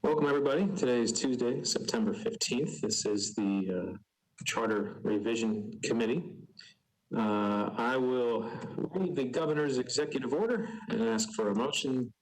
Welcome, everybody. Today is Tuesday, September 15th. This is the Charter Revision Committee. I will read the governor's executive order and ask for a motion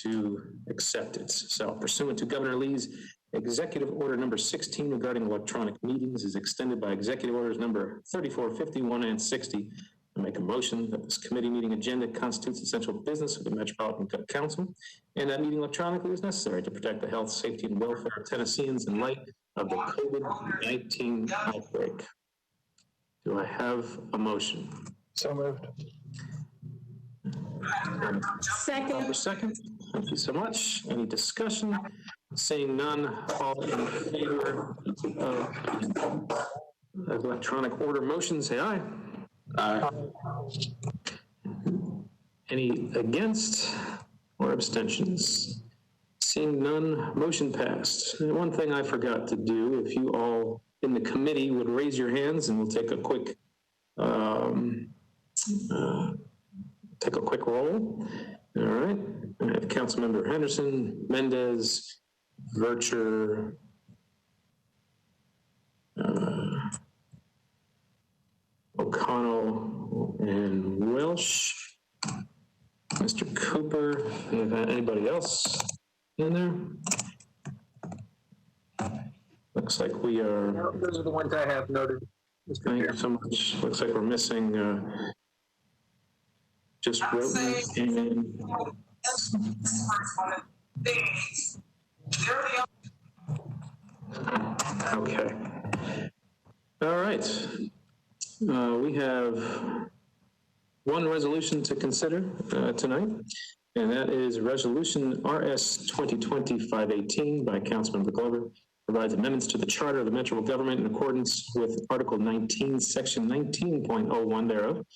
to accept it. So, pursuant to Governor Lee's executive order number 16 regarding electronic meetings is extended by executive orders number 34, 51, and 60. I make a motion that this committee meeting agenda constitutes essential business of the Metropolitan Council, and that meeting electronically is necessary to protect the health, safety, and welfare of Tennesseans in light of the COVID-19 outbreak. Do I have a motion? So moved. Second. Thank you so much. Any discussion? Seeing none, all in favor of electronic order motion, say aye. Aye. Any against or abstentions? Seeing none, motion passed. And one thing I forgot to do, if you all in the committee would raise your hands, and we'll take a quick roll. All right. I have Councilmember Henderson, Mendez, Vercher, O'Connell, and Welsh. Mr. Cooper, anybody else in there? Looks like we are. No, those are the ones I have noted. Thank you so much. Looks like we're missing just Roten and. Okay. All right. We have one resolution to consider tonight, and that is Resolution RS 2020-518 by Councilmember Glover. Provides amendments to the charter of the Metro government in accordance with Article 19, Section 19.01 thereof,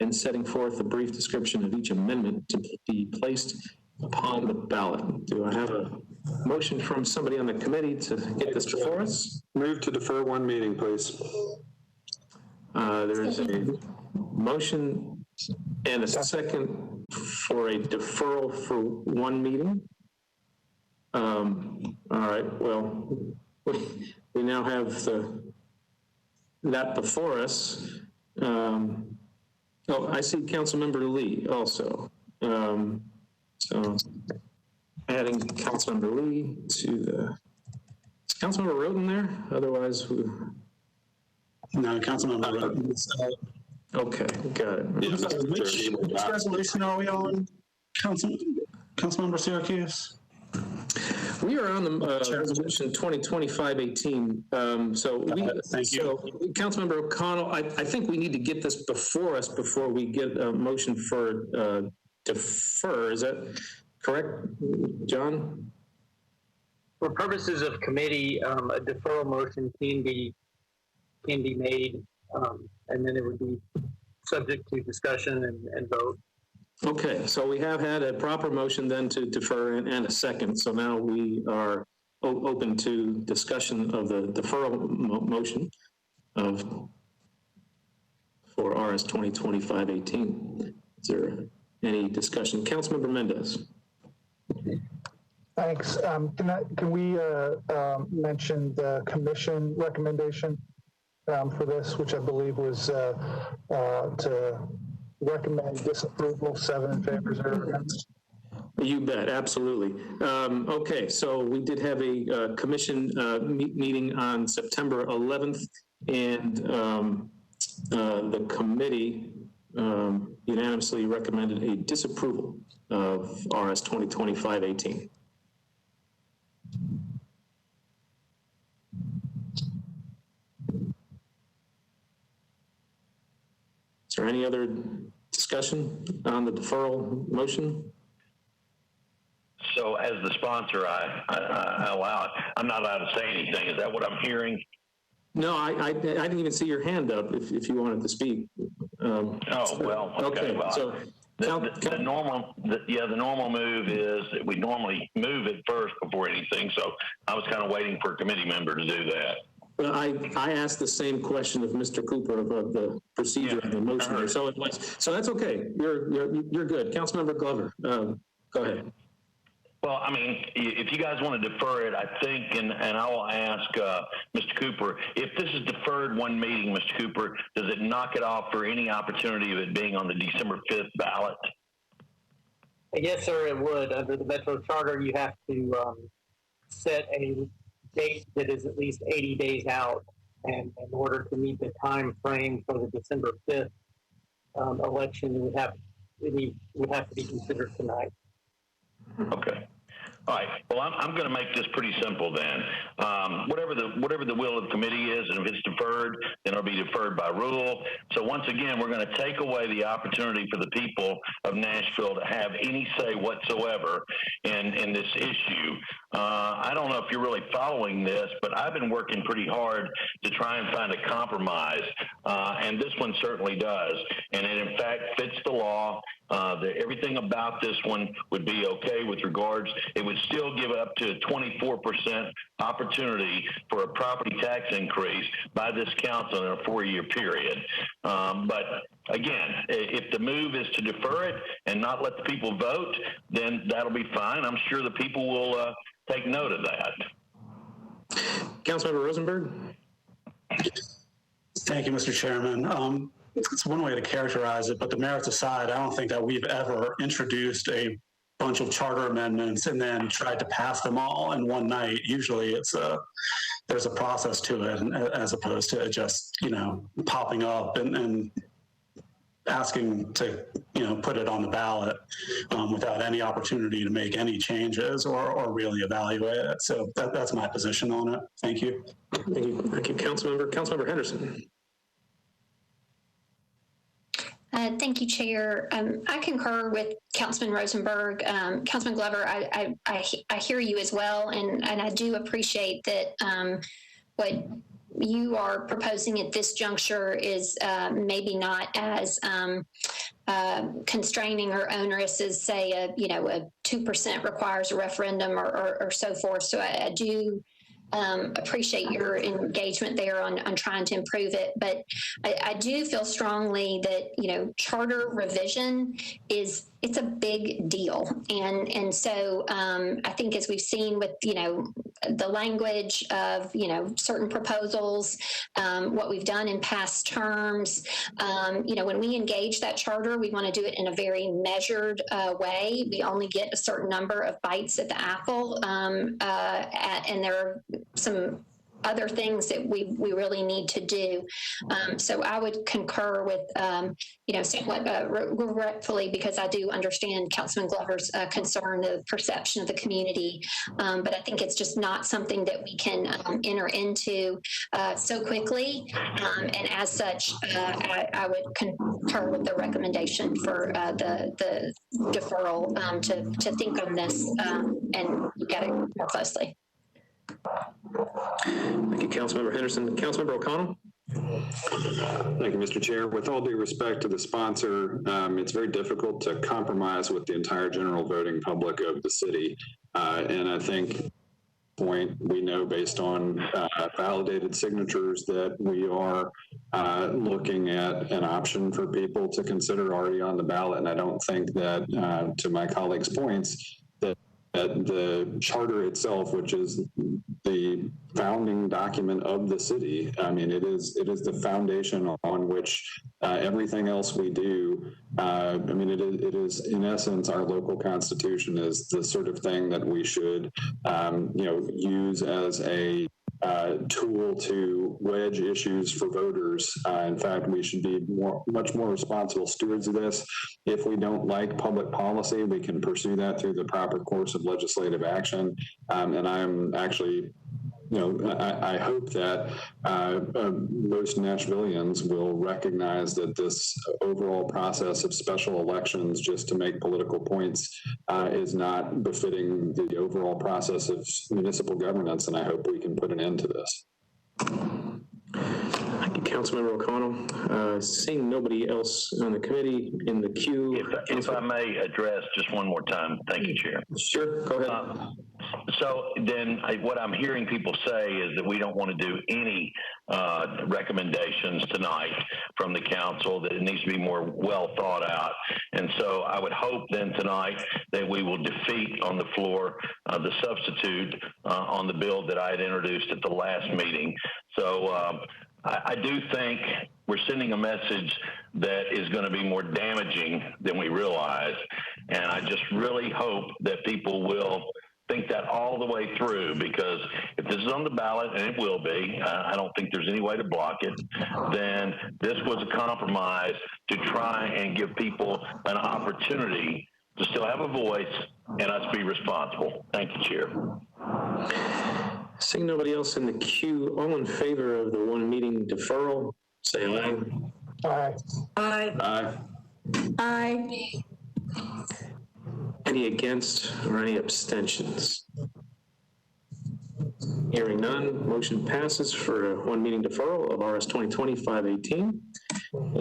and setting forth a brief description of each amendment to be placed upon the ballot. Do I have a motion from somebody on the committee to get this before us? Move to defer one meeting, please. There is a motion and a second for a deferral for one meeting. All right, well, we now have that before us. Oh, I see Councilmember Lee also. So adding Councilmember Lee to the, is Councilmember Roten there? Otherwise, No, Councilmember Roten. Okay, got it. Yeah, Which resolution are we on, Councilmember Syracuse? We are on the resolution 2020-518. Thank you. So, Councilmember O'Connell, I think we need to get this before us before we get a motion for defer. Is that correct, John? For purposes of committee, a deferral motion can be made, and then it would be subject to discussion and vote. Okay, so we have had a proper motion then to defer and a second. So now we are open to discussion of the deferral motion for RS 2020-518. Is there any discussion? Councilmember Mendez. Thanks. Can we mention the commission recommendation for this, which I believe was to recommend disapproval, 7 in favor, 0 against? You bet, absolutely. Okay, so we did have a commission meeting on September 11th, and the committee unanimously recommended a disapproval of RS 2020-518. Is there any other discussion on the deferral motion? So as the sponsor, I allow it. I'm not allowed to say anything. Is that what I'm hearing? No, I didn't even see your hand up if you wanted to speak. Okay. Well, so the normal move is that we normally move it first before anything. So I was kind of waiting for a committee member to do that. Well, I asked the same question of Mr. Cooper about the procedure of the motion. So that's okay. You're good. Councilmember Glover, go ahead. Well, I mean, if you guys want to defer it, I think, and I will ask Mr. Cooper, if this is deferred one meeting, Mr. Cooper, does it knock it off for any opportunity of it being on the December 5th ballot? Yes, sir, it would. Under the Metro Charter, you have to set a date that is at least 80 days out, and in order to meet the time frame for the December 5th election, it would have to be considered tonight. Okay. All right. Well, I'm going to make this pretty simple then. Whatever the will of the committee is, and if it's deferred, then it'll be deferred by rule. So once again, we're going to take away the opportunity for the people of Nashville to have any say whatsoever in this issue. I don't know if you're really following this, but I've been working pretty hard to try and find a compromise, and this one certainly does. And it, in fact, fits the law. Everything about this one would be okay with regards. It would still give up to a 24% opportunity for a property tax increase by this council in a 4-year period. But again, if the move is to defer it and not let the people vote, then that'll be fine. I'm sure the people will take note of that. Councilmember Rosenberg. Thank you, Mr. Chairman. It's one way to characterize it, but the merits aside, I don't think that we've ever introduced a bunch of charter amendments and then tried to pass them all in one night. Usually there's a process to it, as opposed to just, popping up and asking to, put it on the ballot without any opportunity to make any changes or really evaluate it. So that's my position on it. Thank you. Thank you. Thank you, Councilmember Henderson. Thank you, Chair. I concur with Councilman Rosenberg. Councilman Glover, I hear you as well, and I do appreciate that what you are proposing at this juncture is maybe not as constraining or onerous as, say, a 2% requires a referendum or so forth. So I do appreciate your engagement there on trying to improve it. But I do feel strongly that, charter revision it's a big deal. And so I think as we've seen with, the language of, certain proposals, what we've done in past terms, when we engage that charter, we want to do it in a very measured way. We only get a certain number of bites at the apple. And there are some other things that we really need to do. So I would concur with, somewhat regretfully, because I do understand Councilman Glover's concern, the perception of the community. But I think it's just not something that we can enter into so quickly. And as such, I would concur with the recommendation for the deferral to think on this and look at it more closely. Thank you, Councilmember Henderson. Councilmember O'Connell. Thank you, Mr. Chair. With all due respect to the sponsor, it's very difficult to compromise with the entire general voting public of the city. And I think we know based on validated signatures that we are looking at an option for people to consider already on the ballot. And I don't think that, to my colleagues' points, that the charter itself, which is the founding document of the city, I mean, it is the foundation on which everything else we do. I mean, it is in essence, our local constitution is the sort of thing that we should, use as a tool to wedge issues for voters. In fact, we should be much more responsible stewards of this. If we don't like public policy, we can pursue that through the proper course of legislative action. And I'm actually, I hope that most Nashvillians will recognize that this overall process of special elections just to make political points is not befitting the overall process of municipal governance, and I hope we can put an end to this. Thank you, Councilmember O'Connell. Seeing nobody else on the committee in the queue. If I may address just one more time. Thank you, Chair. Sure, go ahead. So then what I'm hearing people say is that we don't want to do any recommendations tonight from the council, that it needs to be more well thought out. And so I would hope then tonight that we will defeat on the floor the substitute on the bill that I had introduced at the last meeting. So I do think we're sending a message that is going to be more damaging than we realize. And I just really hope that people will think that all the way through, because if this is on the ballot, and it will be, I don't think there's any way to block it, then this was a compromise to try and give people an opportunity to still have a voice and us be responsible. Thank you, Chair. Seeing nobody else in the queue, all in favor of the one meeting deferral, say aye. Aye. Aye. Aye. Aye. Any against or any abstentions? Hearing none, motion passes for a one meeting deferral of RS 2020-518.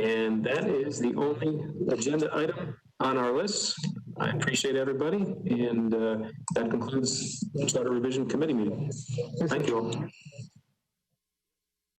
And that is the only agenda item on our list. I appreciate everybody, and that concludes the Charter Revision Committee meeting. Thank you all.